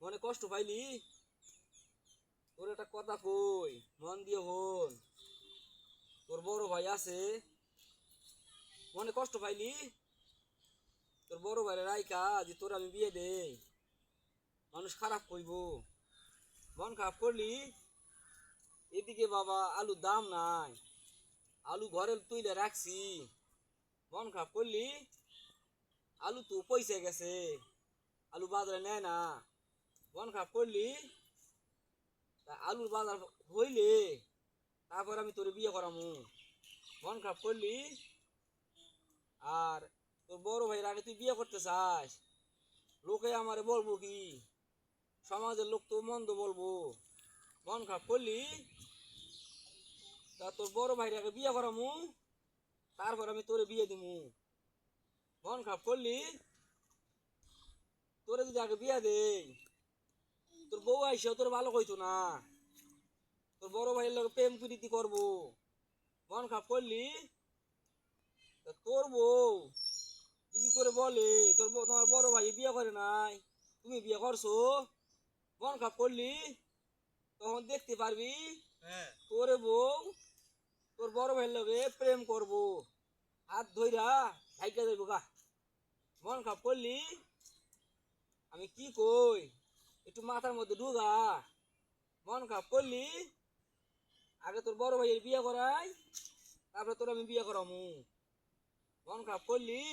মনে কষ্ট পাইলি? তোর একটা কথা কই, মন দিয়ে হন। তোর বড় ভাই আছে, মনে কষ্ট পাইলি? তোর বড় ভাইয়ের রাইকা যে তোর আমি বিয়ে দেই, মানুষ খারাপ কইব। মন খারাপ করলি? এদিকে বাবা আলুর দাম নাই, আলু ঘরে তুইলে রাখছি। মন খারাপ করলি? আলু তো পয়সা গেছে, আলু বাজারে নেয় না। মন খারাপ করলি? তা আলুর বাজার হইলে তারপর আমি তোর বিয়ে করামু। মন খারাপ করলি? আর তোর বড় ভাইয়ের আগে তুই বিয়ে করতে চাস, লোকে আমারে বলবো কি? সমাজের লোক তো মন্দ বলবো। মন খারাপ করলি? তা তোর বড় ভাইয়ের আগে বিয়ে করামু, তারপর আমি তোরে বিয়ে দিমু। মন খারাপ করলি? তোরে যদি আগে বিয়ে দেই, তোর বউ আইসেও তোর ভালো কইতো না, তোর বড় ভাইয়ের লোক প্রেম প্রীতি করবো। মন খারাপ করলি? তা তোর বউ যদি তোরে বলে তোমার বড় ভাই বিয়ে করে নাই, তুমি বিয়ে করছো, মন খারাপ করলি? তখন দেখতে পারবি তোরে বউ তোর বড় ভাইয়ের লগে প্রেম করবো, হাত ধইরা ভাইকা যাইব গা। মন খারাপ করলি? আমি কি কই একটু মাথার মধ্যে ঢুগা। মন খারাপ করলি? আগে তোর বড় ভাইয়ের বিয়ে করাই, তারপরে তোর আমি বিয়ে করামু। মন খারাপ করলি?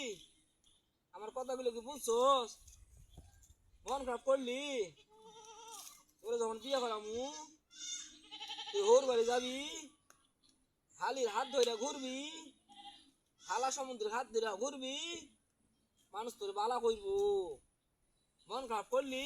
আমার কথাগুলো কি বুঝছস? মন খারাপ করলি? তোরে যখন বিয়ে করামু, তুই হোর বাড়ি যাবি, হালির হাত ধইরা ঘুরবি, হালা সমুদ্রের হাত ধইরা ঘুরবি, মানুষ তোর বালা কইব। মন খারাপ করলি?